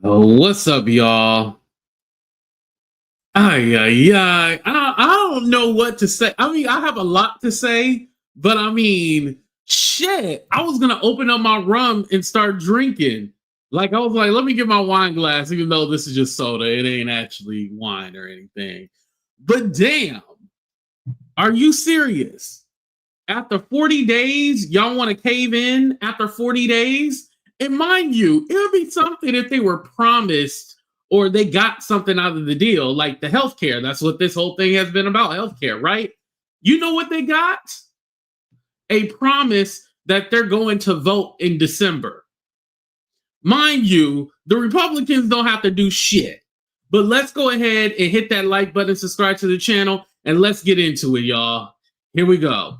What's up, y'all? Ay, ay, ay. I don't know what to say. I mean, I have a lot to say, but I mean, shit. I was gonna open up my rum and start drinking. Like I was like, let me get my wine glass, even though this is just soda. It ain't actually wine or anything. But damn, are you serious? After 40 days, y'all want to cave in after 40 days? And mind you, it would be something if they were promised or they got something out of the deal, like the healthcare. That's what this whole thing has been about, healthcare, right? You know what they got? A promise that they're going to vote in December. Mind you, the Republicans don't have to do shit. But let's go ahead and hit that like button, subscribe to the channel, and let's get into it, y'all. Here we go.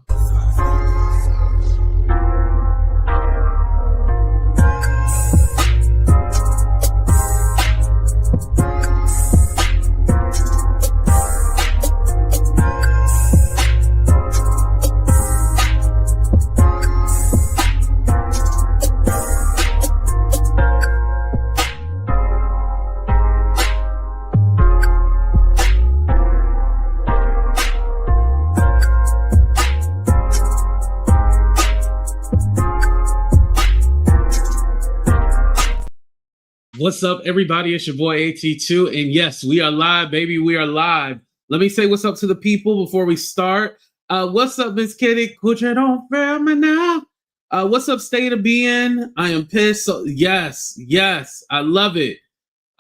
What's up, everybody? It's your boy AT2, and yes, we are live, baby. We are live. Let me say what's up to the people before we start. What's up, Miss Kitty? Could you don't fail me now? What's up, State of Being? I am pissed. So yes, I love it.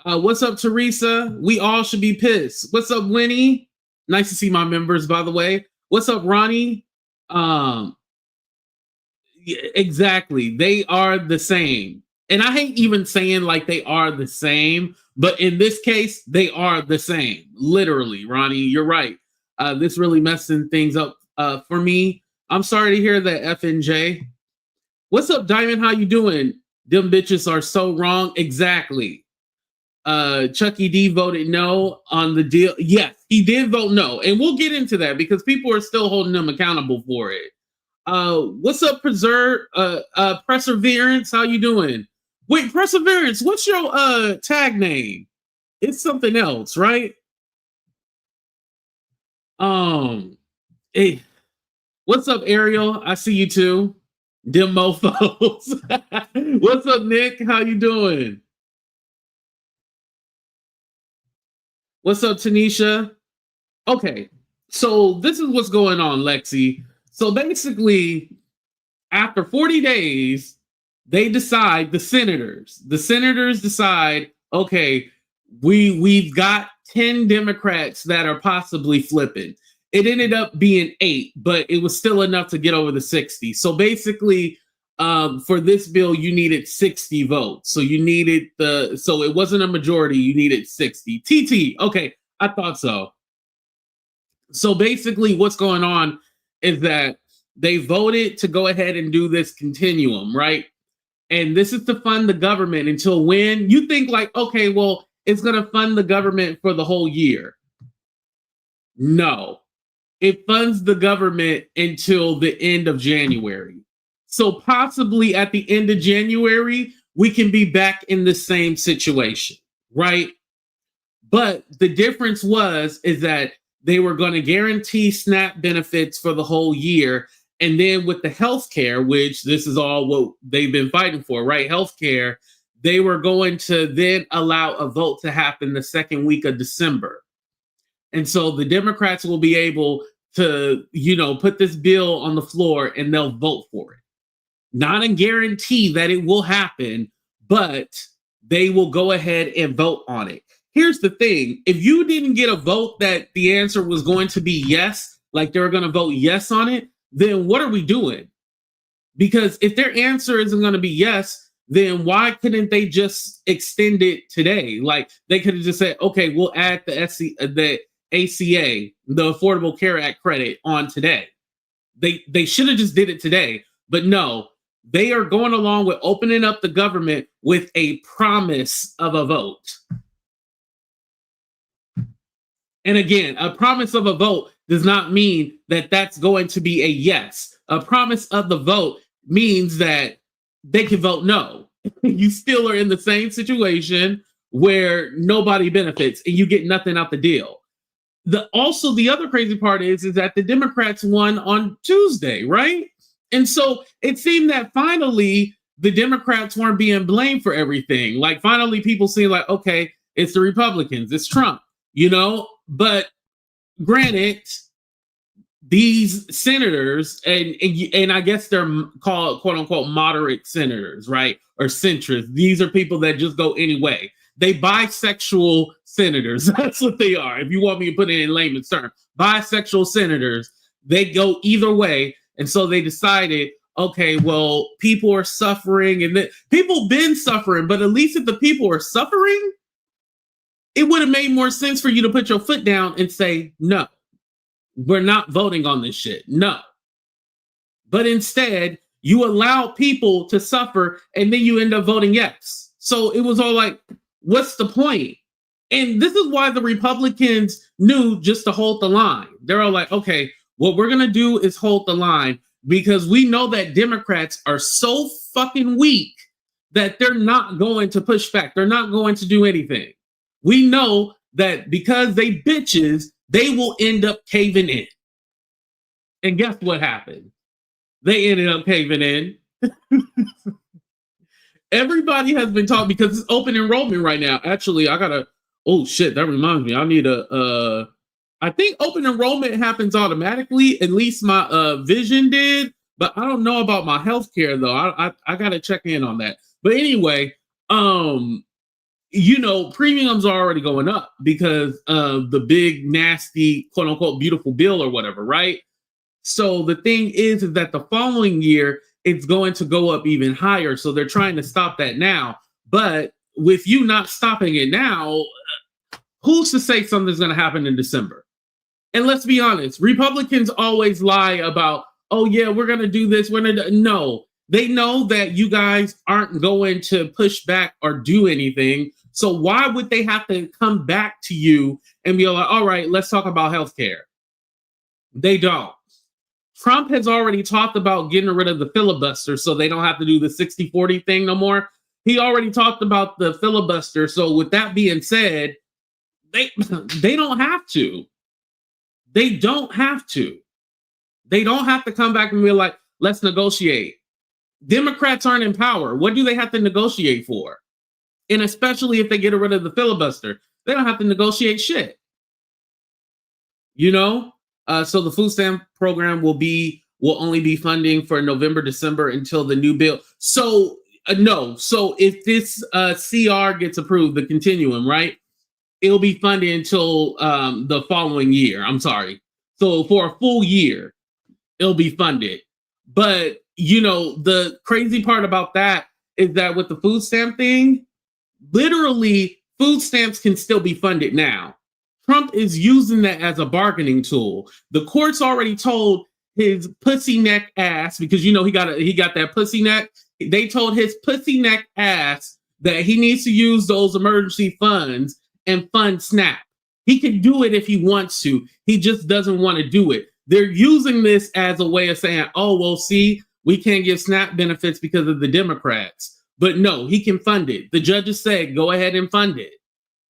What's up, Teresa? We all should be pissed. What's up, Winnie? Nice to see my members, by the way. What's up, Ronnie? Yeah, exactly. They are the same. And I hate even saying like they are the same, but in this case, they are the same. Literally, Ronnie, you're right. This really messing things up for me. I'm sorry to hear that, FNJ. What's up, Diamond? How you doing? Them bitches are so wrong. Exactly. Chucky D voted no on the deal. Yes, he did vote no. And we'll get into that because people are still holding him accountable for it. What's up, Perseverance? How you doing? Wait, Perseverance, what's your tag name? It's something else, right? Hey, what's up, Ariel? I see you too. Dim mofos. What's up, Nick? How you doing? What's up, Tanisha? Okay, so this is what's going on, Lexi. So basically, after 40 days, they decide, the senators decide, okay, we've got 10 Democrats that are possibly flipping. It ended up being 8, but it was still enough to get over the 60. So basically, for this bill, you needed 60 votes. So you needed so it wasn't a majority, you needed 60. TT, okay, I thought so. So basically what's going on is that they voted to go ahead and do this continuum, right? And this is to fund the government until when? You think like, okay, well, it's going to fund the government for the whole year. No, it funds the government until the end of January. So possibly at the end of January, we can be back in the same situation, right? But the difference is that they were going to guarantee SNAP benefits for the whole year. And then with the healthcare, which this is all what they've been fighting for, right? Healthcare, they were going to then allow a vote to happen the second week of December. And so the Democrats will be able to, put this bill on the floor and they'll vote for it. Not a guarantee that it will happen, but they will go ahead and vote on it. Here's the thing. If you didn't get a vote that the answer was going to be yes, like they were going to vote yes on it, then what are we doing? Because if their answer isn't going to be yes, then why couldn't they just extend it today? Like they could have just said, okay, we'll add the ACA, the Affordable Care Act credit on today. They should have just did it today, but no, they are going along with opening up the government with a promise of a vote. And again, a promise of a vote does not mean that that's going to be a yes. A promise of the vote means that they can vote no. You still are in the same situation. where nobody benefits and you get nothing out the deal. The other crazy part is that the Democrats won on Tuesday, right? And so it seemed that finally the Democrats weren't being blamed for everything. Like finally people seem like, okay, it's the Republicans, it's Trump, but granted, these senators, and I guess they're called quote unquote moderate senators, right? Or centrists. These are people that just go anyway. They bisexual senators. That's what they are. If you want me to put it in layman's terms, bisexual senators, they go either way. And so they decided, okay, well, people are suffering and people been suffering, but at least if the people are suffering, it would have made more sense for you to put your foot down and say, no, we're not voting on this shit. No. But instead, you allow people to suffer and then you end up voting yes. So it was all like, what's the point? And this is why the Republicans knew just to hold the line. They're all like, okay, what we're going to do is hold the line because we know that Democrats are so fucking weak that they're not going to push back. They're not going to do anything. We know that because they bitches, they will end up caving in. And guess what happened? They ended up caving in. Everybody has been talking because it's open enrollment right now. Actually, oh shit, that reminds me. I need I think open enrollment happens automatically. At least my vision did, but I don't know about my healthcare though. I gotta check in on that. But anyway, premiums are already going up because of the big, nasty, quote unquote, beautiful bill or whatever, right? So the thing is that the following year, it's going to go up even higher. So they're trying to stop that now. But with you not stopping it now, who's to say something's going to happen in December? And let's be honest, Republicans always lie about, oh yeah, we're going to do this. No, they know that you guys aren't going to push back or do anything. So why would they have to come back to you and be like, all right, let's talk about healthcare? They don't. Trump has already talked about getting rid of the filibuster so they don't have to do the 60-40 thing no more. He already talked about the filibuster. So with that being said, they don't have to. They don't have to. They don't have to come back and be like, let's negotiate. Democrats aren't in power. What do they have to negotiate for? And especially if they get rid of the filibuster, they don't have to negotiate shit. So the food stamp program will only be funding for November, December until the new bill. So no. So if this CR gets approved, the continuum, right? It'll be funded until the following year. I'm sorry. So for a full year, it'll be funded. But the crazy part about that is that with the food stamp thing, literally food stamps can still be funded now. Trump is using that as a bargaining tool. The court's already told his pussy neck ass, because he got that pussy neck. They told his pussy neck ass that he needs to use those emergency funds and fund SNAP. He can do it if he wants to. He just doesn't want to do it. They're using this as a way of saying, oh, well, see, we can't give SNAP benefits because of the Democrats. But no, he can fund it. The judges said, go ahead and fund it.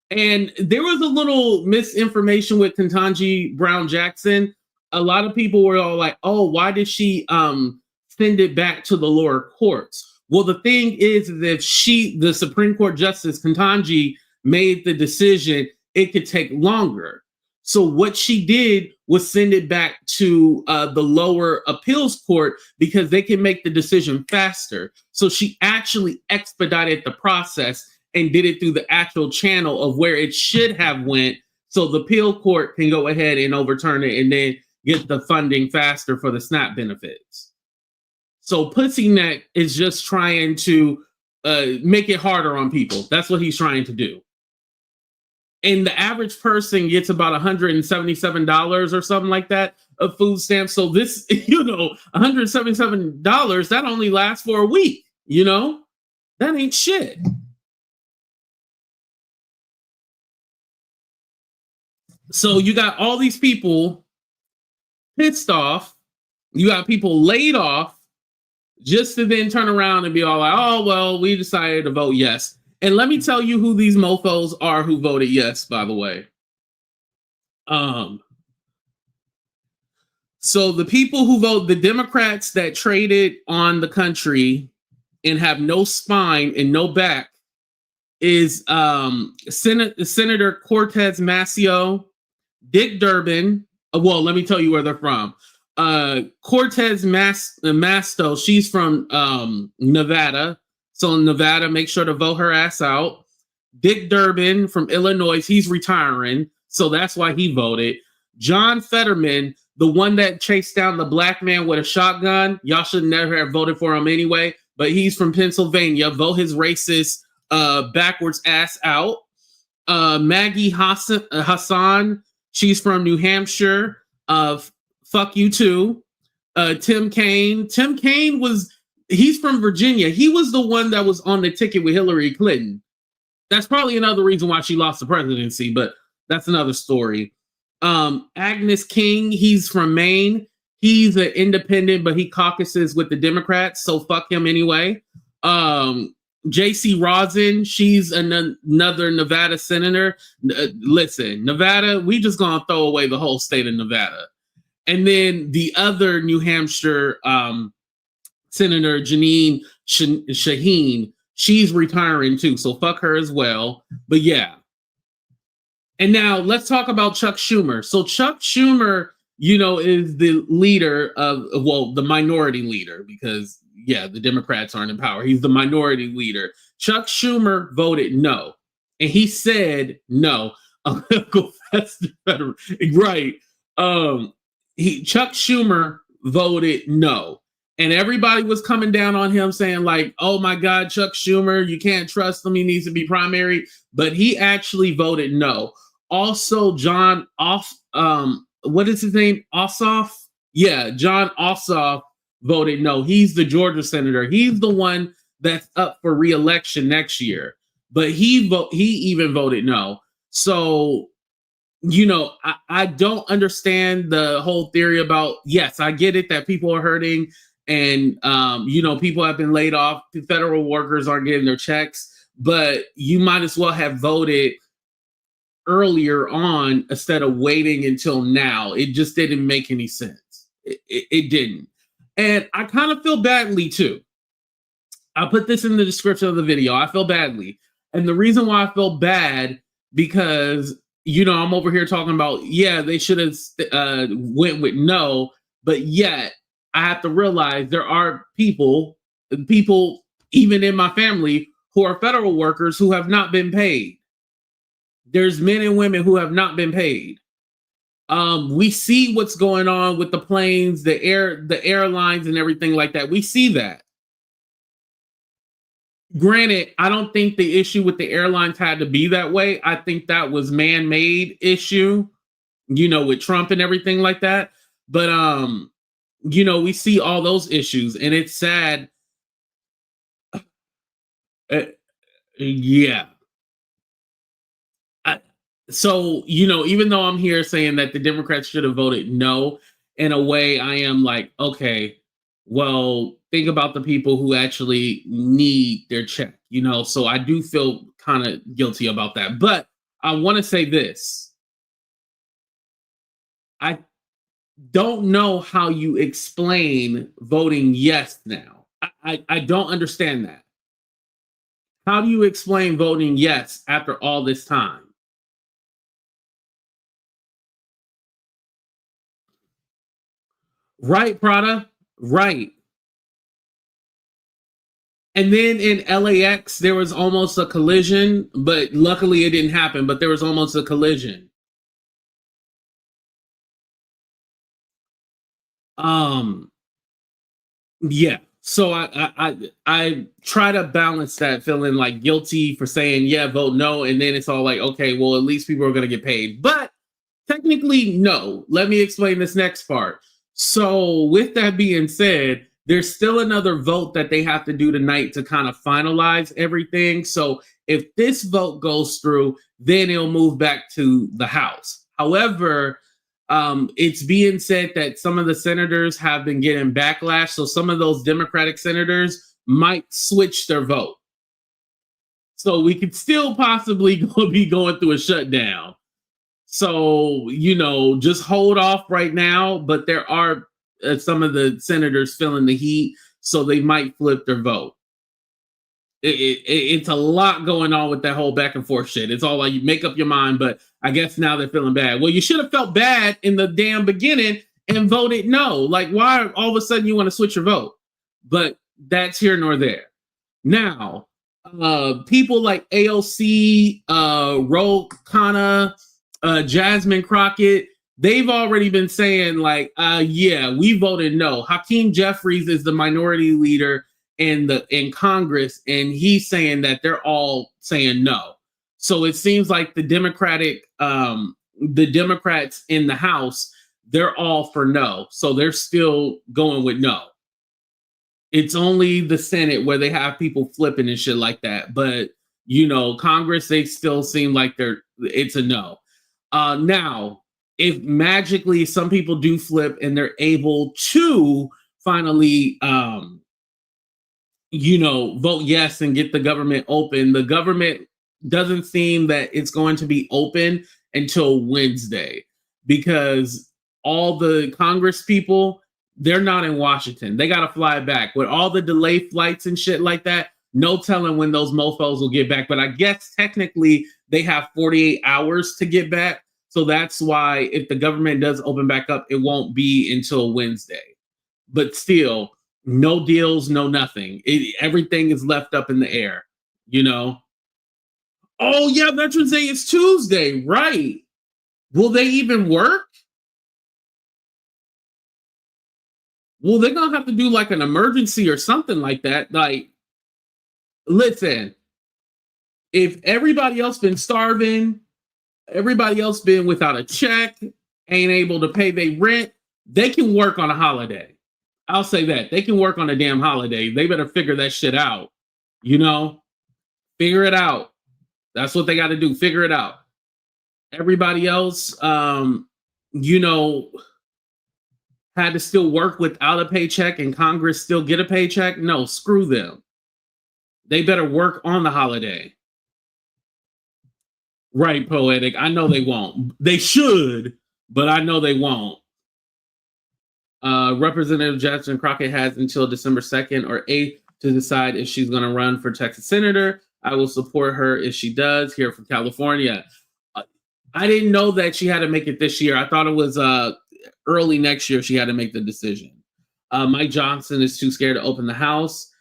And there was a little misinformation with Ketanji Brown Jackson. A lot of people were all like, oh, why did she send it back to the lower courts? Well, the thing is that if the Supreme Court Justice Ketanji made the decision, it could take longer. So what she did was send it back to the lower appeals court because they can make the decision faster. So she actually expedited the process and did it through the actual channel of where it should have went. So the appeal court can go ahead and overturn it and then get the funding faster for the SNAP benefits. So Pussy Neck is just trying to make it harder on people. That's what he's trying to do. And the average person gets about $177 or something like that of food stamps. So this, $177, that only lasts for a week, That ain't shit. So you got all these people pissed off. You got people laid off just to then turn around and be all like, oh, well, we decided to vote yes. And let me tell you who these mofos are who voted yes, by the way. So the people who vote, the Democrats that traded on the country and have no spine and no back is Senator Cortez Masto, Dick Durbin. Well, let me tell you where they're from. Cortez Masto, she's from Nevada. So in Nevada, make sure to vote her ass out. Dick Durbin from Illinois, he's retiring. So that's why he voted. John Fetterman, the one that chased down the black man with a shotgun. Y'all should never have voted for him anyway. But he's from Pennsylvania. Vote his racist backwards ass out. Maggie Hassan, she's from New Hampshire. Fuck you too. Tim Kaine. Tim Kaine he's from Virginia. He was the one that was on the ticket with Hillary Clinton. That's probably another reason why she lost the presidency, but that's another story. Agnes King, he's from Maine. He's an independent, but he caucuses with the Democrats, so fuck him anyway. J.C. Rosen, she's another Nevada senator. Listen, Nevada, we just gonna throw away the whole state of Nevada. And then the other New Hampshire Senator Janine Shaheen, she's retiring too, so fuck her as well. But yeah. And now let's talk about Chuck Schumer. So Chuck Schumer, is the leader the minority leader, because the Democrats aren't in power. He's the minority leader. Chuck Schumer voted no. And he said no. Go faster, better. Right. Chuck Schumer voted no. And everybody was coming down on him saying like, oh my God, Chuck Schumer, you can't trust him. He needs to be primary. But he actually voted no. Also, John what is his name? Ossoff? Yeah, John Ossoff voted no. He's the Georgia senator. He's the one that's up for re-election next year. But he even voted no. So, I don't understand the whole theory about, yes, I get it that people are hurting and, people have been laid off. Federal workers aren't getting their checks, but you might as well have voted earlier on instead of waiting until now. It just didn't make any sense. It didn't. And I kind of feel badly too. I'll put this in the description of the video. I feel badly. And the reason why I feel bad, because, I'm over here talking about, they should have went with no, but yet I have to realize there are people even in my family who are federal workers who have not been paid. There's men and women who have not been paid. We see what's going on with the planes, the airlines and everything like that. We see that. Granted, I don't think the issue with the airlines had to be that way. I think that was man-made issue, with Trump and everything like that. But, we see all those issues and it's sad. Yeah. So, even though I'm here saying that the Democrats should have voted no, in a way, I am like, okay, well, think about the people who actually need their check, so I do feel kind of guilty about that. But I want to say this. I don't know how you explain voting yes now. I don't understand that. How do you explain voting yes after all this time? Right, Prada. Right. And then in LAX, there was almost a collision, but luckily it didn't happen, but there was almost a collision. Yeah. So I try to balance that feeling like guilty for saying, vote no. And then it's all like, okay, well, at least people are going to get paid. But technically, no. Let me explain this next part. So with that being said, there's still another vote that they have to do tonight to kind of finalize everything. So if this vote goes through, then it'll move back to the House. However, it's being said that some of the senators have been getting backlash. So some of those Democratic senators might switch their vote. So we could still possibly be going through a shutdown. So, just hold off right now. But there are some of the senators feeling the heat, so they might flip their vote. It's a lot going on with that whole back and forth shit. It's all like you make up your mind, but I guess now they're feeling bad. Well, you should have felt bad in the damn beginning and voted no. Like, why all of a sudden you want to switch your vote? But that's here nor there. Now, people like AOC, Ro Khanna, Jasmine Crockett, they've already been saying like, yeah, we voted no. Hakeem Jeffries is the minority leader in Congress, and he's saying that they're all saying no. So it seems like the Democrats in the House, they're all for no. So they're still going with no. It's only the Senate where they have people flipping and shit like that. But Congress, they still seem like it's a no. Now, if magically some people do flip and they're able to finally vote yes and get the government open, the government doesn't seem that it's going to be open until Wednesday, because all the Congress people, they're not in Washington. They got to fly back with all the delayed flights and shit like that. No telling when those mofos will get back. But I guess technically they have 48 hours to get back. So that's why if the government does open back up, it won't be until Wednesday. But still, no deals, no nothing. Everything is left up in the air, Oh, yeah, Veterans Day is Tuesday, right? Will they even work? Well, they're going to have to do like an emergency or something like that. Like, listen, if everybody else been starving, everybody else been without a check, ain't able to pay their rent, they can work on a holiday. I'll say that. They can work on a damn holiday. They better figure that shit out. Figure it out. That's what they got to do. Figure it out. Everybody else, had to still work without a paycheck, and Congress still get a paycheck. No, screw them. They better work on the holiday. Right, Poetic. I know they won't. They should, but I know they won't. Representative Jasmine Crockett has until December 2nd or 8th to decide if she's going to run for Texas Senator. I will support her if she does, here from California. I didn't know that she had to make it this year. I thought it was early next year she had to make the decision. Mike Johnson is too scared to open the House.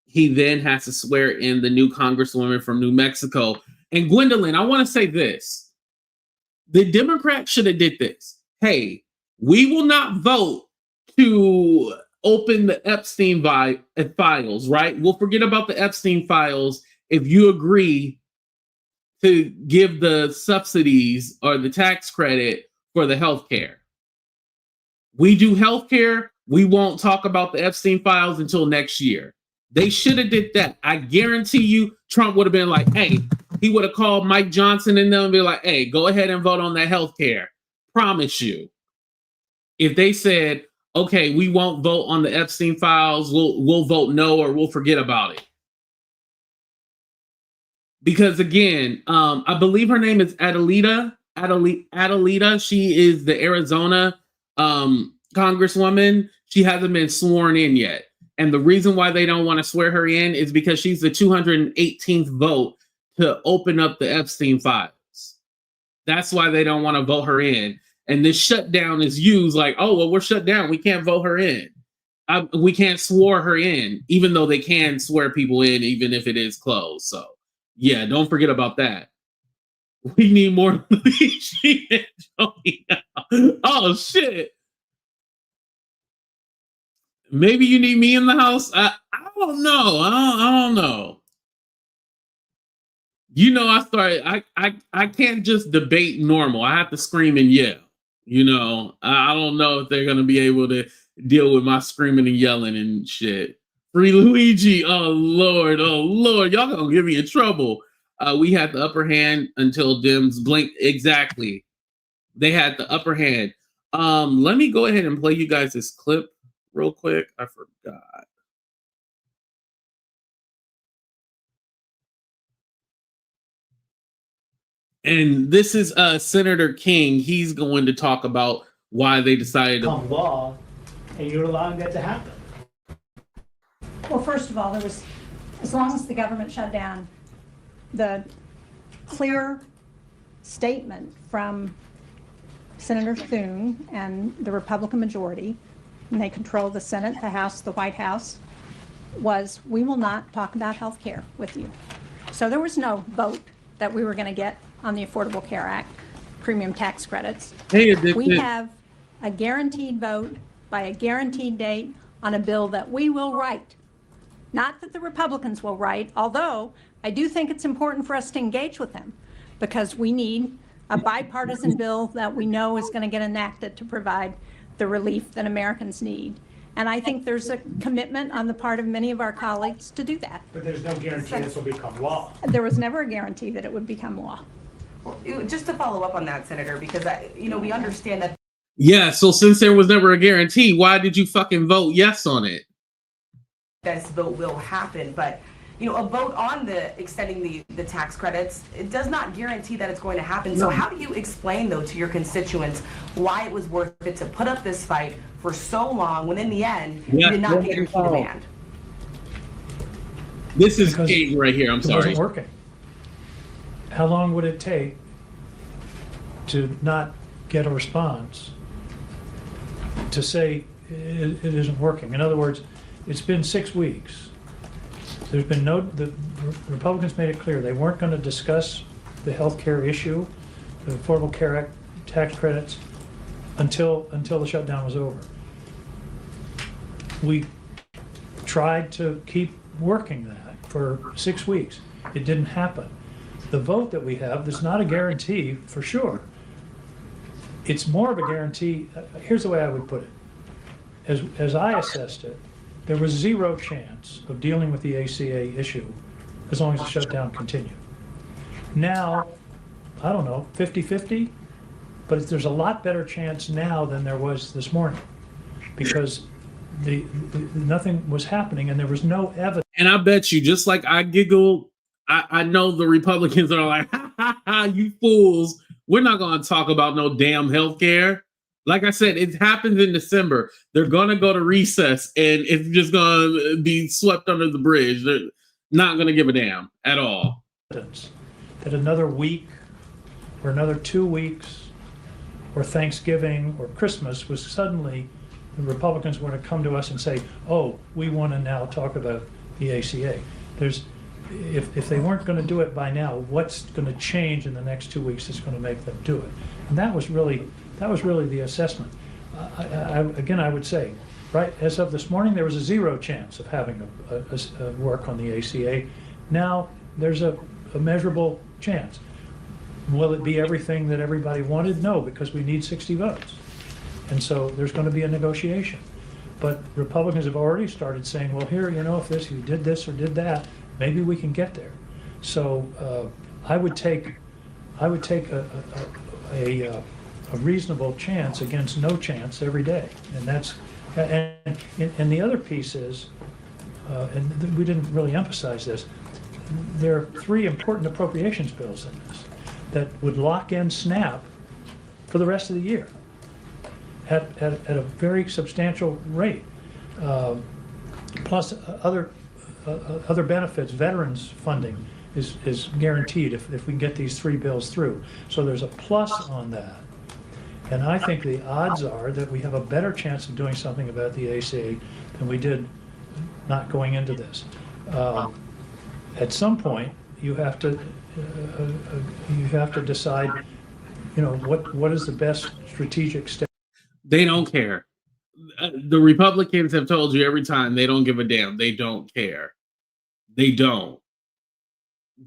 He then has to swear in the new Congresswoman from New Mexico. And Gwendolyn, I want to say this. The Democrats should have did this. Hey, we will not vote to open the Epstein files, right? We'll forget about the Epstein files if you agree to give the subsidies or the tax credit for the health care. We do health care. We won't talk about the Epstein files until next year. They should have did that. I guarantee you Trump would have been like, hey, he would have called Mike Johnson and them and be like, hey, go ahead and vote on that health care. Promise you. If they said, okay, we won't vote on the Epstein files, we'll vote no, or we'll forget about it. Because again, I believe her name is Adelita. She is the Arizona congresswoman. She hasn't been sworn in yet. And the reason why they don't want to swear her in is because she's the 218th vote to open up the Epstein files. That's why they don't want to vote her in. And this shutdown is used like, oh, well, we're shut down. We can't vote her in. We can't swear her in, even though they can swear people in, even if it is closed. So, yeah, don't forget about that. We need more. Oh, shit. Maybe you need me in the house. I don't know. I don't know. I can't just debate normal. I have to scream and yell. I don't know if they're going to be able to deal with my screaming and yelling and shit. Free Luigi. Oh, Lord. Y'all going to get me in trouble. We had the upper hand until Dems blinked. Exactly. They had the upper hand. Let me go ahead and play you guys this clip real quick. I forgot. And this is Senator King. He's going to talk about why they decided to become law, and you're allowing that to happen. Well, first of all, there was, as long as the government shut down, the clear statement from Senator Thune and the Republican majority, and they control the Senate, the House, the White House, was we will not talk about health care with you. So there was no vote that we were going to get on the Affordable Care Act, premium tax credits. We have a guaranteed vote by a guaranteed date on a bill that we will write. Not that the Republicans will write, although I do think it's important for us to engage with them because we need a bipartisan bill that we know is going to get enacted to provide the relief that Americans need. And I think there's a commitment on the part of many of our colleagues to do that. But there's no guarantee this will become law. There was never a guarantee that it would become law. Just to follow up on that, Senator, because we understand that. Yeah, so since there was never a guarantee, why did you fucking vote yes on it? This vote will happen, but a vote on the extending the tax credits, it does not guarantee that it's going to happen. So how do you explain though to your constituents why it was worth it to put up this fight for so long when in the end you did not get your key demand? This is Kaine right here. I'm sorry. It wasn't working. How long would it take to not get a response to say it isn't working? In other words, it's been 6 weeks. There's been the Republicans made it clear they weren't going to discuss the health care issue, the Affordable Care Act tax credits, until the shutdown was over. We tried to keep working that for 6 weeks. It didn't happen. The vote that we have, there's not a guarantee for sure. It's more of a guarantee. Here's the way I would put it. As I assessed it, there was zero chance of dealing with the ACA issue as long as the shutdown continued. Now, I don't know, 50-50, but there's a lot better chance now than there was this morning because nothing was happening and there was no evidence. And I bet you, just like I giggled, I know the Republicans are like, ha, ha, ha, you fools. We're not going to talk about no damn health care. Like I said, it happens in December. They're going to go to recess and it's just going to be swept under the bridge. They're not going to give a damn at all. That another week or another 2 weeks or Thanksgiving or Christmas was suddenly the Republicans were to come to us and say, oh, we want to now talk about the ACA. If they weren't going to do it by now, what's going to change in the next 2 weeks that's going to make them do it? And that was really the assessment. Again, I would say, right, as of this morning, there was a zero chance of having a work on the ACA. Now, there's a measurable chance. Will it be everything that everybody wanted? No, because we need 60 votes. And so there's going to be a negotiation. But Republicans have already started saying, well, here, if you did this or did that, maybe we can get there. So I would take a reasonable chance against no chance every day, and the other piece is, and we didn't really emphasize this. There are 3 important appropriations bills in this that would lock in SNAP for the rest of the year at a very substantial rate, plus other benefits. Veterans funding is guaranteed if we can get these 3 bills through. So there's a plus on that. And I think the odds are that we have a better chance of doing something about the ACA than we did not going into this. At some point, you have to decide, what is the best strategic step. They don't care. The Republicans have told you every time they don't give a damn. They don't care. They don't.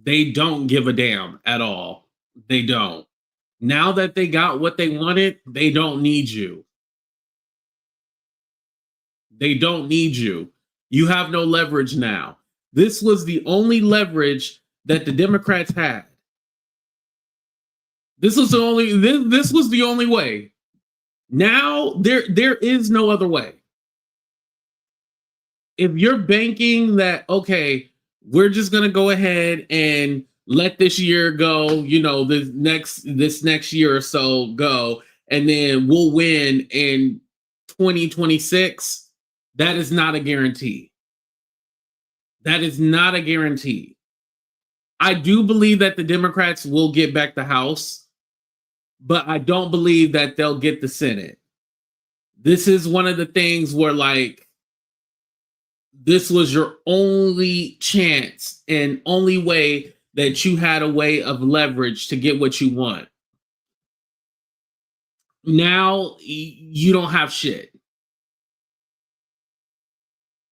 They don't give a damn at all. They don't. Now that they got what they wanted, they don't need you. They don't need you. You have no leverage now. This was the only leverage that the Democrats had. This was the only way. Now there is no other way. If you're banking that, okay, we're just going to go ahead and let this year go, you know, this next year or so go, and then we'll win in 2026. That is not a guarantee. That is not a guarantee. I do believe that the Democrats will get back the House, but I don't believe that they'll get the Senate. This is one of the things where, like, this was your only chance and only way that you had a way of leverage to get what you want. Now you don't have shit.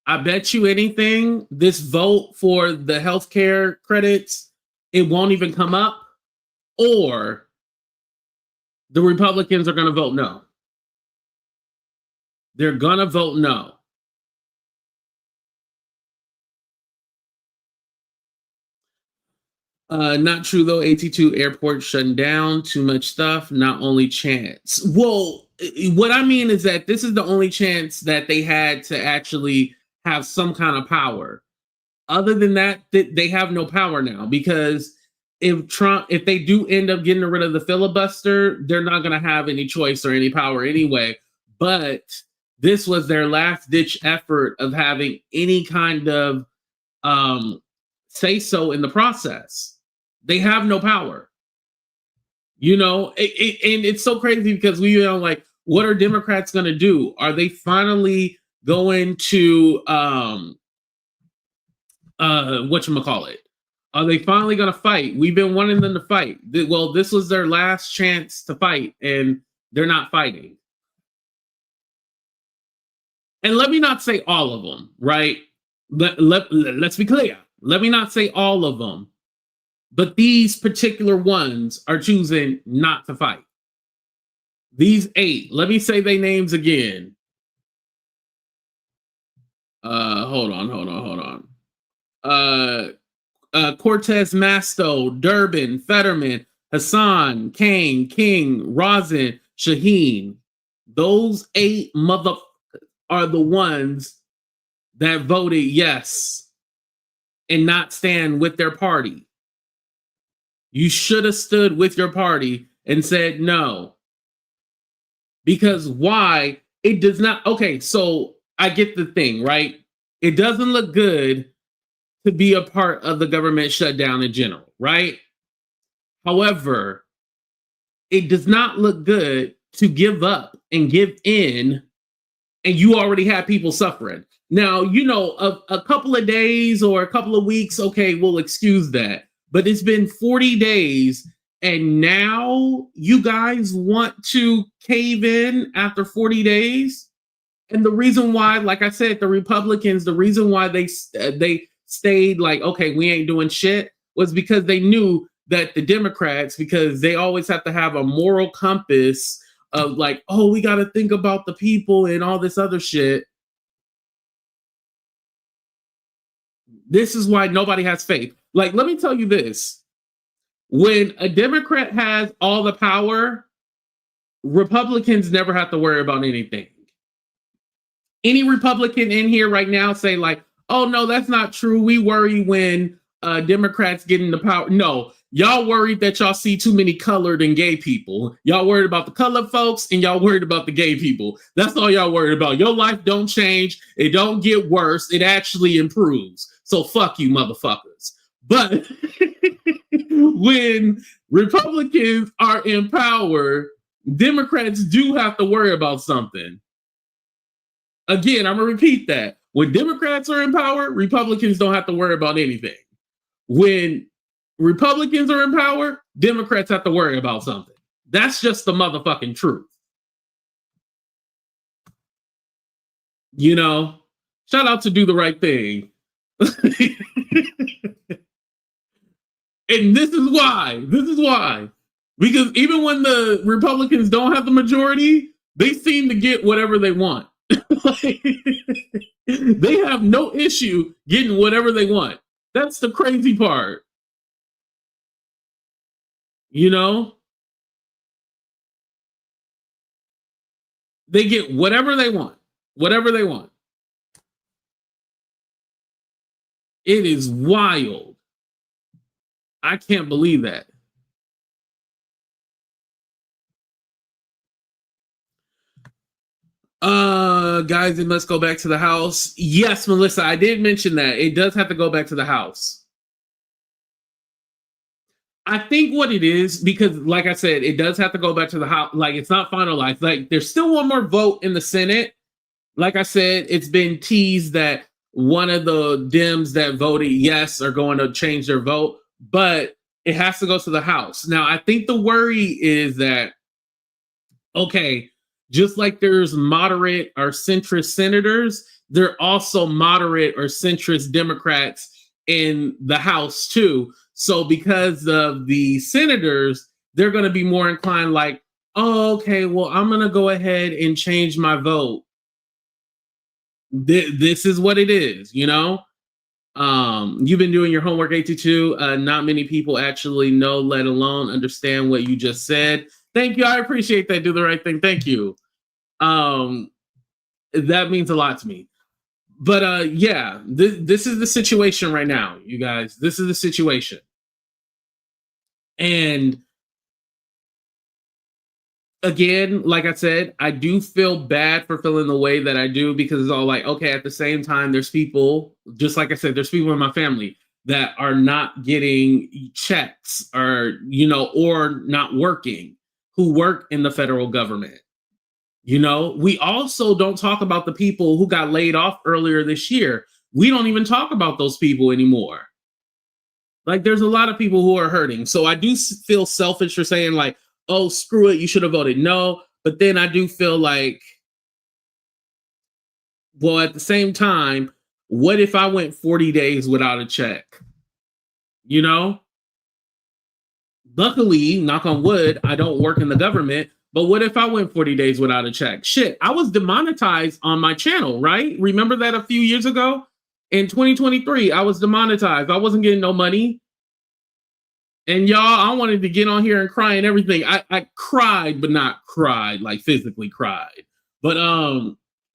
I bet you anything, this vote for the healthcare credits, it won't even come up, or the Republicans are going to vote no. They're going to vote no. Not true though. AT2 airport shutting down. Too much stuff. Not only chance. Well, what I mean is that this is the only chance that they had to actually have some kind of power. Other than that, they have no power now, because if they do end up getting rid of the filibuster, they're not going to have any choice or any power anyway. But this was their last ditch effort of having any kind of say so in the process. They have no power, you know, and it's so crazy because we, you know, like, what are Democrats going to do? Are they finally going to whatchamacallit? Are they finally going to fight? We've been wanting them to fight. Well, this was their last chance to fight, and they're not fighting. And let me not say all of them, right? Let's be clear. Let me not say all of them, but these particular ones are choosing not to fight. These 8, let me say their names again. Hold on. Cortez Masto, Durbin, Fetterman, Hassan, Kaine, King, Rosen, Shaheen. Those 8 motherfuckers are the ones that voted yes and not stand with their party. You should have stood with your party and said no. Because why? It does not. Okay, so I get the thing, right? It doesn't look good to be a part of the government shutdown in general, right? However, it does not look good to give up and give in, and you already have people suffering. Now, you know, a couple of days or a couple of weeks, okay, we'll excuse that. But it's been 40 days, and now you guys want to cave in after 40 days? And the reason why, like I said, the Republicans, the reason why they stayed like, okay, we ain't doing shit, was because they knew that the Democrats, because they always have to have a moral compass of like, oh, we got to think about the people and all this other shit. This is why nobody has faith. Like, let me tell you this. When a Democrat has all the power, Republicans never have to worry about anything. Any Republican in here right now say like, oh, no, that's not true. We worry when Democrats get in the power. No, y'all worried that y'all see too many colored and gay people. Y'all worried about the colored folks, and y'all worried about the gay people. That's all y'all worried about. Your life don't change. It don't get worse. It actually improves. So fuck you, motherfuckers. But when Republicans are in power, Democrats do have to worry about something. Again, I'm going to repeat that. When Democrats are in power, Republicans don't have to worry about anything. When Republicans are in power, Democrats have to worry about something. That's just the motherfucking truth. You know, shout out to Do the Right Thing. And this is why. Because even when the Republicans don't have the majority, they seem to get whatever they want. They have no issue getting whatever they want. That's the crazy part. You know? They get whatever they want. Whatever they want. It is wild. I can't believe that. Guys, it must go back to the House. Yes, Melissa, I did mention that. It does have to go back to the House. I think what it is, because like I said, it does have to go back to the House. Like, it's not finalized. Like, there's still one more vote in the Senate. Like I said, it's been teased that one of the Dems that voted yes are going to change their vote, but it has to go to the House. Now, I think the worry is that, okay, just like there's moderate or centrist senators, there are also moderate or centrist Democrats in the House too. So because of the senators, they're going to be more inclined like, oh, okay, well, I'm going to go ahead and change my vote. This is what it is, you know? You've been doing your homework, 82. Not many people actually know, let alone understand what you just said. Thank you. I appreciate that. Do the right thing. Thank you. That means a lot to me. But yeah, this is the situation right now, you guys. This is the situation. And again, like I said, I do feel bad for feeling the way that I do, because it's all like, okay, at the same time, there's people, just like I said, there's people in my family that are not getting checks or, you know, or not working, who work in the federal government. You know, we also don't talk about the people who got laid off earlier this year. We don't even talk about those people anymore. Like, there's a lot of people who are hurting. So I do feel selfish for saying like, oh, screw it, you should have voted no. But then I do feel like, well, at the same time, what if I went 40 days without a check? You know? Luckily, knock on wood, I don't work in the government. But what if I went 40 days without a check? Shit, I was demonetized on my channel, right? Remember that a few years ago? In 2023, I was demonetized. I wasn't getting no money. And y'all, I wanted to get on here and cry and everything. I cried, but not cried, like physically cried. But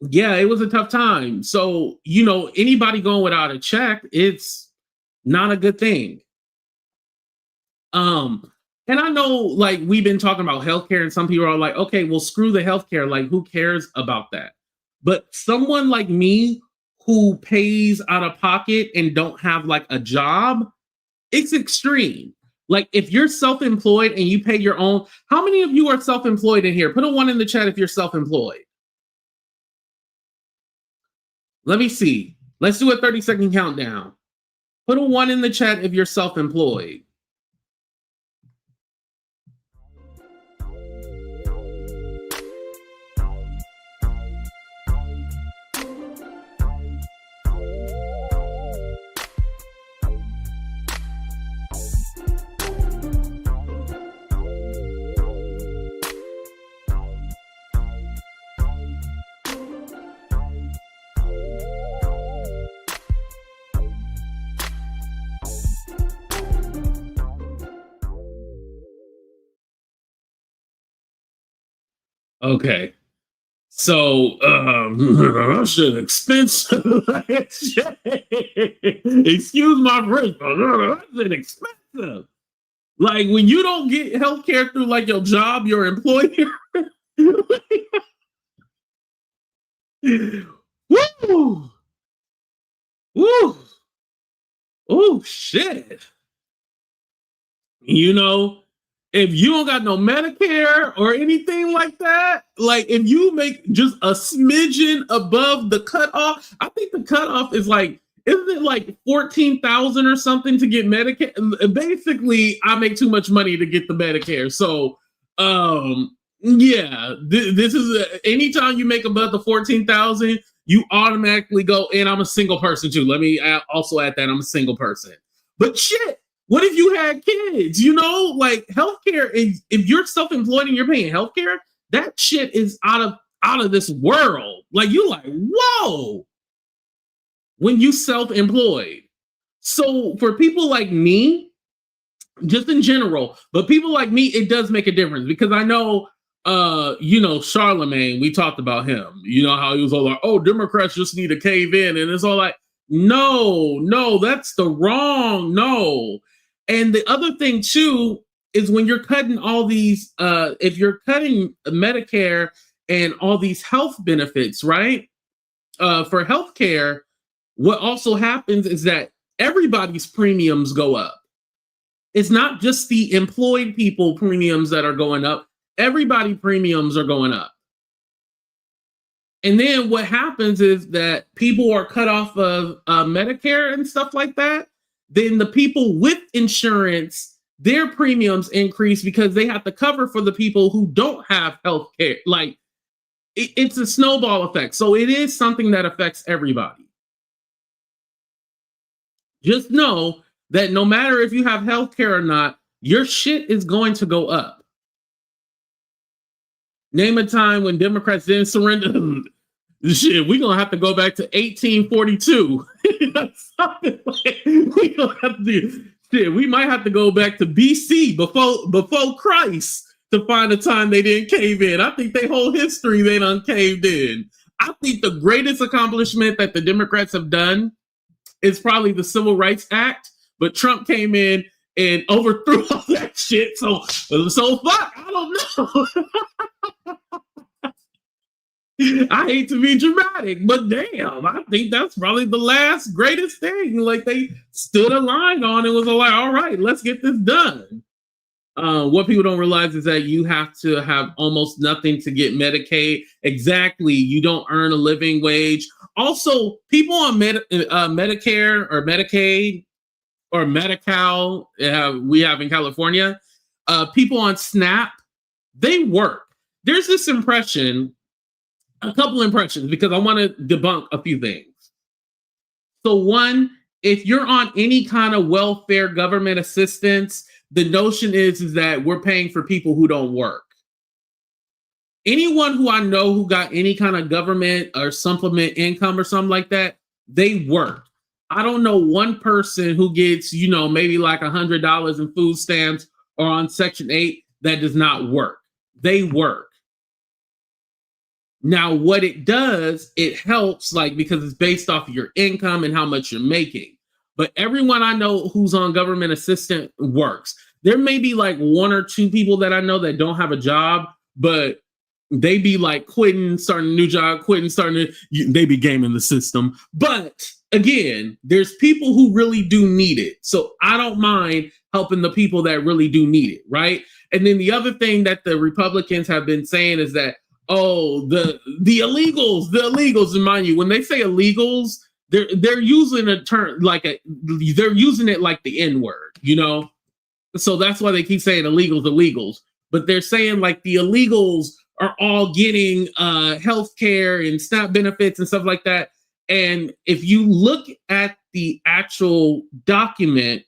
yeah, it was a tough time. So, you know, anybody going without a check, it's not a good thing. And I know, like, we've been talking about healthcare, and some people are like, okay, well, screw the healthcare. Like, who cares about that? But someone like me who pays out of pocket and don't have like a job, it's extreme. Like, if you're self-employed and you pay your own, how many of you are self-employed in here? Put a 1 in the chat if you're self-employed. Let me see. Let's do a 30-second countdown. Put a 1 in the chat if you're self-employed. Okay. So, that shit expensive. Excuse my French, but that shit expensive. Like, when you don't get healthcare through like your job, your employer. Woo! Woo! Oh, shit. You know, if you don't got no Medicare or anything like that, like if you make just a smidgen above the cutoff, I think the cutoff is like, isn't it like 14,000 or something to get Medicare? Basically, I make too much money to get the Medicare. So, yeah, this is anytime you make above the 14,000, you automatically go. And I'm a single person too. Let me also add that I'm a single person. But shit. What if you had kids? You know, like healthcare is, if you're self-employed and you're paying healthcare, that shit is out of this world. Like, you like, whoa, when you self-employed. So for people like me, just in general, but people like me, it does make a difference, because I know, you know, Charlemagne, we talked about him, you know, how he was all like, oh, Democrats just need to cave in. And it's all like, no, that's the wrong, no. And the other thing too is when you're cutting all these, if you're cutting Medicare and all these health benefits, right? For healthcare, what also happens is that everybody's premiums go up. It's not just the employed people premiums that are going up. Everybody premiums are going up. And then what happens is that people are cut off of Medicare and stuff like that. Then the people with insurance, their premiums increase because they have to cover for the people who don't have health care. Like, it's a snowball effect. So it is something that affects everybody. Just know that no matter if you have health care or not, your shit is going to go up. Name a time when Democrats didn't surrender. Shit, we're going to have to go back to 1842. We gonna have to do, shit, we might have to go back to BC before Christ to find a time they didn't cave in. I think their whole history they done caved in. I think the greatest accomplishment that the Democrats have done is probably the Civil Rights Act, but Trump came in and overthrew all that shit. So fuck, I don't know. I hate to be dramatic, but damn, I think that's probably the last greatest thing. Like, they stood a line on and was like, all right, let's get this done. What people don't realize is that you have to have almost nothing to get Medicaid. Exactly. You don't earn a living wage. Also, people on Medicare or Medicaid or Medi-Cal, we have in California, people on SNAP, they work. There's this impression, a couple impressions, because I want to debunk a few things. So one, if you're on any kind of welfare government assistance, the notion is that we're paying for people who don't work. Anyone who I know who got any kind of government or supplement income or something like that, they work. I don't know one person who gets, maybe like $100 in food stamps or on Section 8 that does not work. They work. Now, what it does, it helps, like, because it's based off of your income and how much you're making. But everyone I know who's on government assistance works. There may be like one or two people that I know that don't have a job, but they be like quitting, starting a new job, they be gaming the system. But again, there's people who really do need it. So I don't mind helping the people that really do need it, right? And then the other thing that the Republicans have been saying is that, oh, the illegals, and mind you, when they say illegals, they're using a term they're using it like the N-word, So that's why they keep saying illegals. But they're saying like the illegals are all getting health care and SNAP benefits and stuff like that. And if you look at the actual document,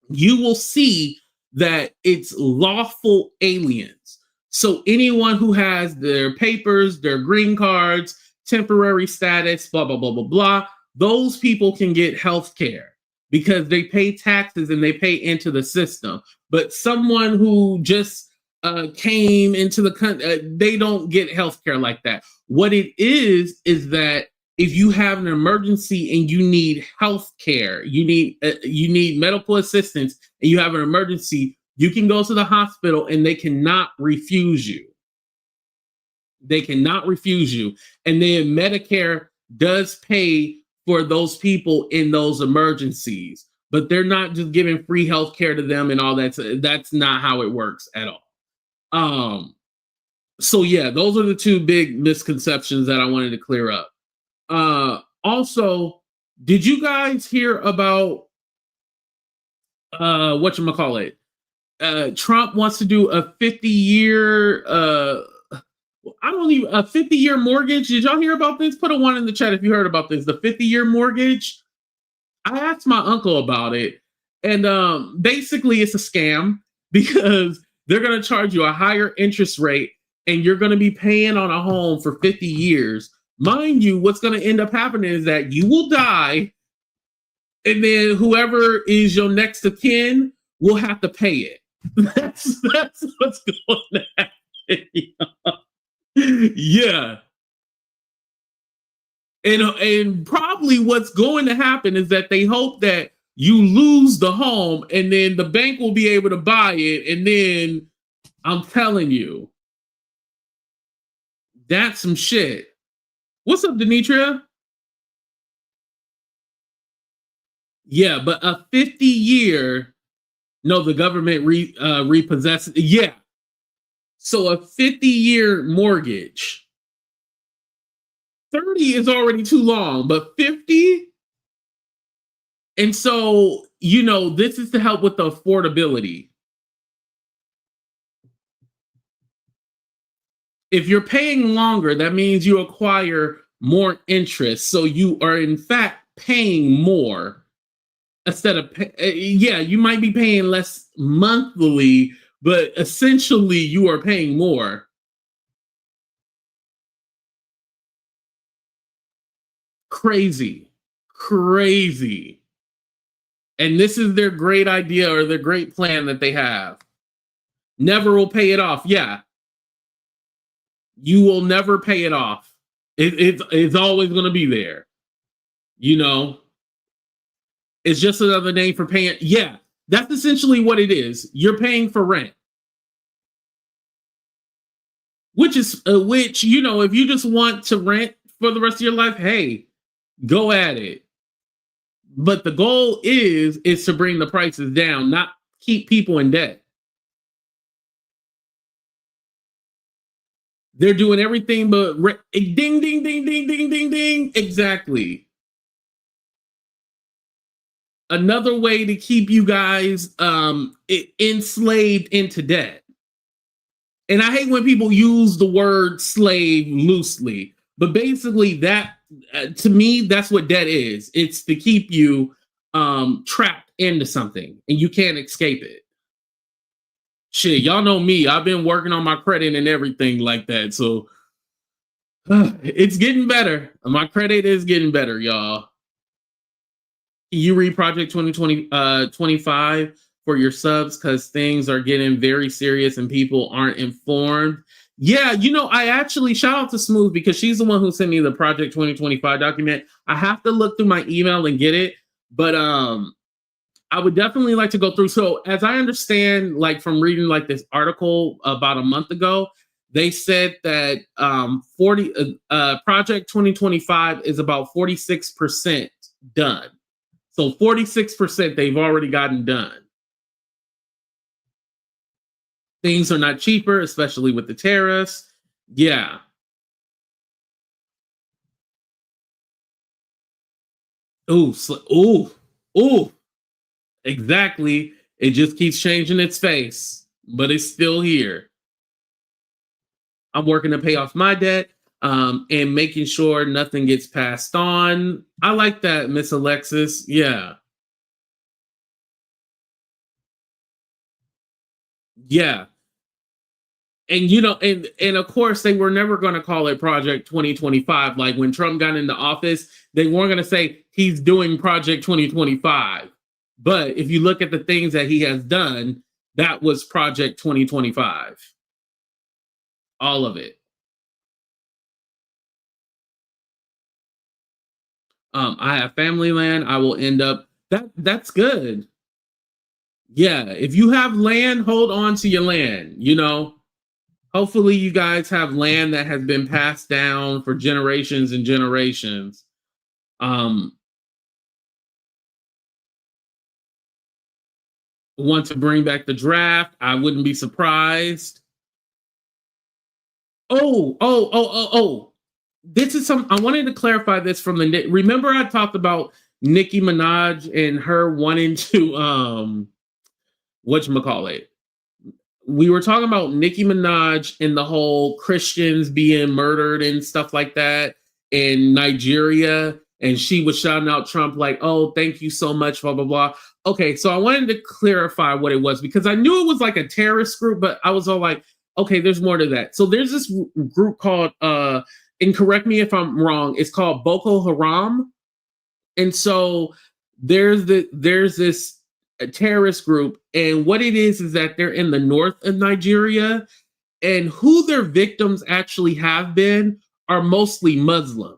you will see that it's lawful aliens. So anyone who has their papers, their green cards, temporary status, blah, blah, blah, blah, blah, those people can get health care because they pay taxes and they pay into the system. But someone who just came into the country, they don't get health care like that. What it is that if you have an emergency and you need health care, you need medical assistance, and you have an emergency, you can go to the hospital and they cannot refuse you. They cannot refuse you. And then Medicare does pay for those people in those emergencies, but they're not just giving free health care to them and all that. That's not how it works at all. So yeah, those are the two big misconceptions that I wanted to clear up. Also, did you guys hear about whatchamacallit? Trump wants to do a 50-year a 50-year mortgage. Did y'all hear about this? Put a 1 in the chat if you heard about this. The 50-year mortgage. I asked my uncle about it, and basically it's a scam because they're going to charge you a higher interest rate, and you're going to be paying on a home for 50 years. Mind you, what's going to end up happening is that you will die, and then whoever is your next of kin will have to pay it. That's what's going to happen. Yeah. And probably what's going to happen is that they hope that you lose the home, and then the bank will be able to buy it. And then I'm telling you, that's some shit. What's up, Demetria? Yeah, but a 50-year, no, the government repossessed. Yeah. So a 50-year mortgage. 30 is already too long, but 50? And so, you know, this is to help with the affordability. If you're paying longer, that means you acquire more interest. So you are, in fact, paying more instead of, yeah, you might be paying less monthly, but essentially you are paying more. Crazy. Crazy. And this is their great idea or their great plan that they have. Never will pay it off. Yeah. You will never pay it off. It's always going to be there. You know, it's just another name for paying. Yeah, that's essentially what it is. You're paying for rent. Which, you know, if you just want to rent for the rest of your life, hey, go at it. But the goal is to bring the prices down, not keep people in debt. They're doing everything but ding, ding, ding, ding, ding, ding, ding. Exactly. Another way to keep you guys enslaved into debt. And I hate when people use the word slave loosely, but basically that, to me, that's what debt is. It's to keep you trapped into something and you can't escape it. Shit, y'all know me. I've been working on my credit and everything like that. So it's getting better. My credit is getting better, y'all. You read Project 2025 for your subs because things are getting very serious and people aren't informed. Yeah, you know, I actually shout out to Smooth because she's the one who sent me the Project 2025 document. I have to look through my email and get it, but I would definitely like to go through. So as I understand, like from reading like this article about a month ago, they said that Project 2025 is about 46% done. So 46% they've already gotten done. Things are not cheaper, especially with the tariffs. Yeah. Ooh. Exactly. It just keeps changing its face, but it's still here. I'm working to pay off my debt and making sure nothing gets passed on. I like that, Miss Alexis. Yeah. Yeah. And, you know, and of course, they were never going to call it Project 2025. Like when Trump got into office, they weren't going to say he's doing Project 2025. But if you look at the things that he has done, that was Project 2025. All of it. I have family land. I will end up that's good. Yeah, if you have land, hold on to your land, you know. Hopefully you guys have land that has been passed down for generations and generations. Want to bring back the draft? I wouldn't be surprised. Oh. This is I wanted to clarify this from the. Remember, I talked about Nicki Minaj and her wanting to whatchamacallit. We were talking about Nicki Minaj and the whole Christians being murdered and stuff like that in Nigeria. And she was shouting out Trump like, oh, thank you so much, blah, blah, blah. Okay, so I wanted to clarify what it was because I knew it was like a terrorist group, but I was all like, okay, there's more to that. So there's this group called, and correct me if I'm wrong, it's called Boko Haram. And so there's this terrorist group, and what it is that they're in the north of Nigeria, and who their victims actually have been are mostly Muslim.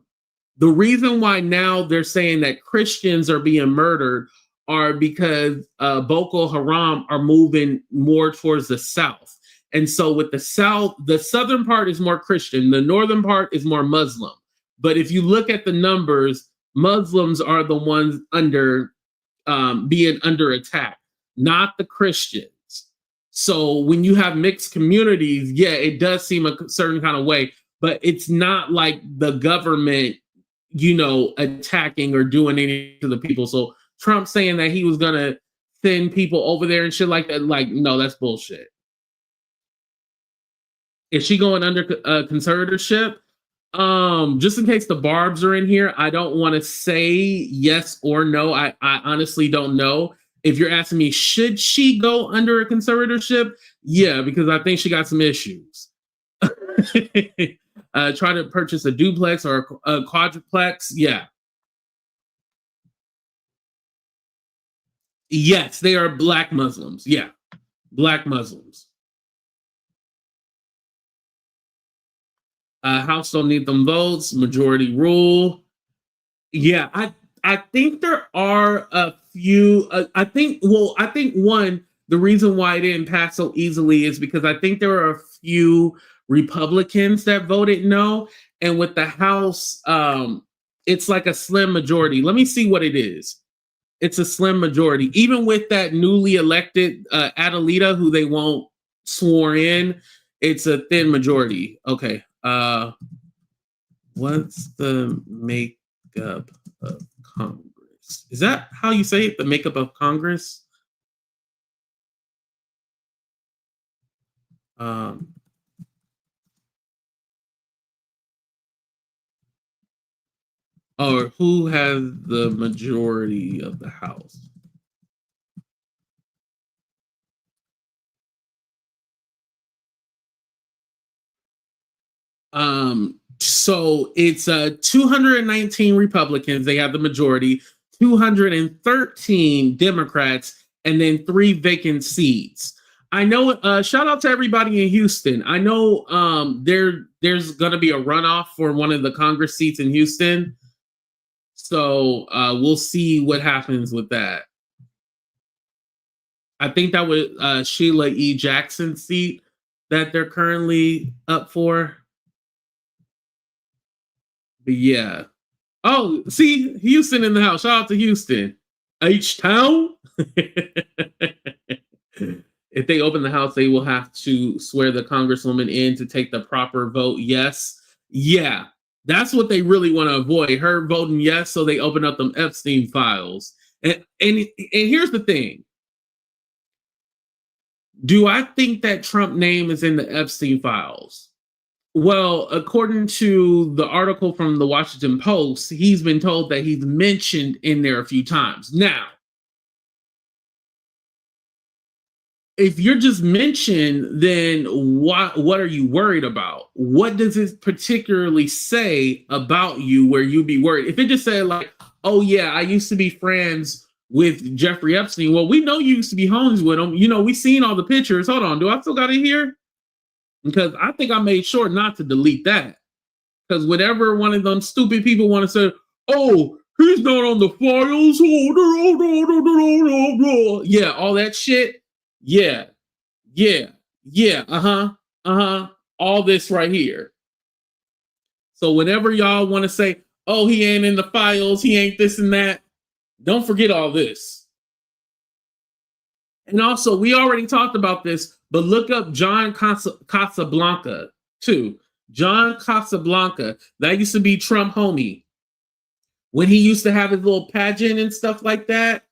The reason why now they're saying that Christians are being murdered are because Boko Haram are moving more towards the south. And so with the south, the southern part is more Christian, the northern part is more Muslim. But if you look at the numbers, Muslims are the ones under being under attack, not the Christians. So when you have mixed communities, yeah, it does seem a certain kind of way, but it's not like the government, you know, attacking or doing anything to the people. So Trump saying that he was gonna send people over there and shit like that, like, no, that's bullshit. Is she going under conservatorship? Just in case the Barbs are in here, I don't want to say yes or no. I honestly don't know. If you're asking me, should she go under a conservatorship? Yeah, because I think she got some issues. Try to purchase a duplex or a quadruplex. Yeah. Yes, they are Black Muslims. Yeah, Black Muslims. House don't need them votes. Majority rule. Yeah, I think there are a few. I think one, the reason why it didn't pass so easily is because I think there are a few Republicans that voted no, and with the House, it's like a slim majority. Let me see what it is. It's a slim majority, even with that newly elected Adelita, who they won't swear in. It's a thin majority. Okay. What's the makeup of Congress? Is that how you say it? The makeup of Congress? Or who has the majority of the House? So it's 219 Republicans, they have the majority, 213 Democrats, and then 3 vacant seats. I know, shout out to everybody in Houston. I know there's gonna be a runoff for one of the Congress seats in Houston. So we'll see what happens with that. I think that was Sheila E. Jackson's seat that they're currently up for. But yeah. Oh, see, Houston in the house. Shout out to Houston. H-Town. If they open the House, they will have to swear the Congresswoman in to take the proper vote. Yes. Yeah. That's what they really want to avoid. Her voting yes, so they open up them Epstein files. And here's the thing. Do I think that Trump name is in the Epstein files? Well, according to the article from the Washington Post, he's been told that he's mentioned in there a few times. Now, if you're just mentioned, then what are you worried about? What does it particularly say about you where you'd be worried? If it just said like, oh yeah, I used to be friends with Jeffrey Epstein. Well, we know you used to be homies with him. You know, we seen all the pictures. Hold on, do I still got it here? Because I think I made sure not to delete that. Because whenever one of them stupid people want to say, oh, he's not on the files. Yeah, all that shit. Yeah. All this right here. So whenever y'all want to say, oh, he ain't in the files, he ain't this and that, don't forget all this. And also, we already talked about this, but look up John Casablanca, too. John Casablanca. That used to be Trump homie. When he used to have his little pageant and stuff like that,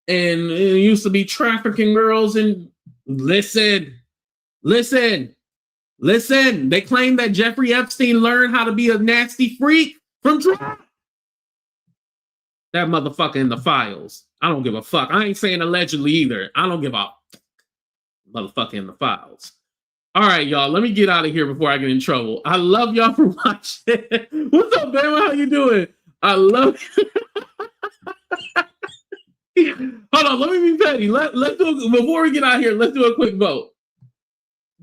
and it used to be trafficking girls. And listen. They claim that Jeffrey Epstein learned how to be a nasty freak from Trump. That motherfucker in the files. I don't give a fuck. I ain't saying allegedly either. I don't give a motherfucker in the files. All right, y'all. Let me get out of here before I get in trouble. I love y'all for watching. What's up, Bama? How you doing? I love you. Hold on. Let me be petty. Let's do before we get out of here. Let's do a quick vote.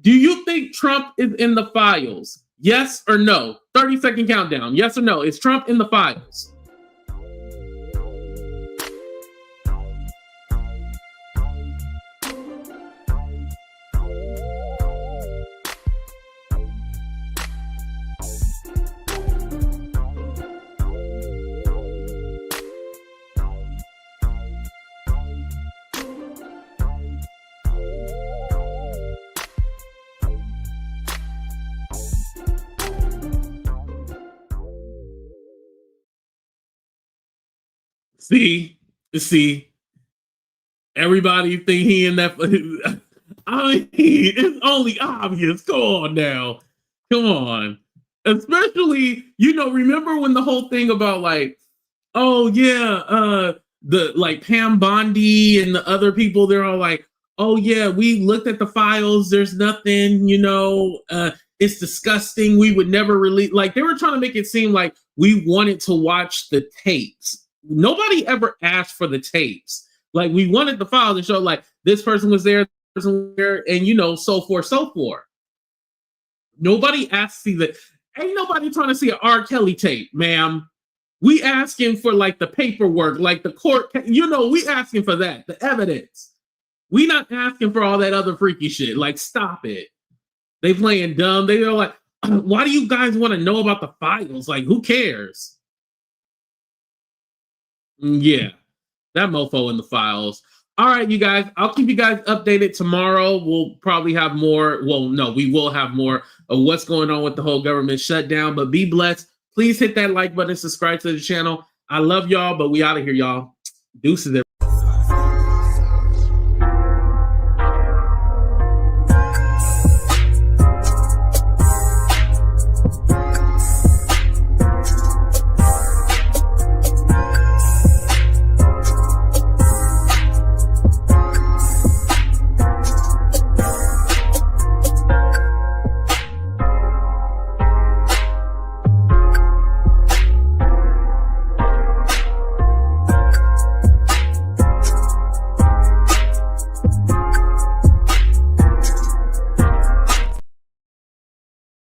Do you think Trump is in the files? Yes or no? 30-second countdown. Yes or no? Is Trump in the files? See, everybody think he in that. I mean, it's only obvious. Come on now. Come on. Especially, remember when the whole thing about like, oh yeah, the like Pam Bondi and the other people, they're all like, oh yeah, we looked at the files, there's nothing, it's disgusting. We would never release, like they were trying to make it seem like we wanted to watch the tapes. Nobody ever asked for the tapes. Like we wanted the file to show like this person was there, this person was there, and so forth, so forth. Nobody asked to see that. Ain't nobody trying to see an R. Kelly tape, ma'am. We asking for like the paperwork, like the court, we asking for that, the evidence. We not asking for all that other freaky shit. Like, stop it. They playing dumb. They're like, why do you guys want to know about the files? Like, who cares? Yeah, that mofo in the files. All right, you guys, I'll keep you guys updated tomorrow. We'll probably have more. Well, no, we will have more of what's going on with the whole government shutdown, but be blessed. Please hit that like button, subscribe to the channel. I love y'all, but we out of here, y'all. Deuces, everybody.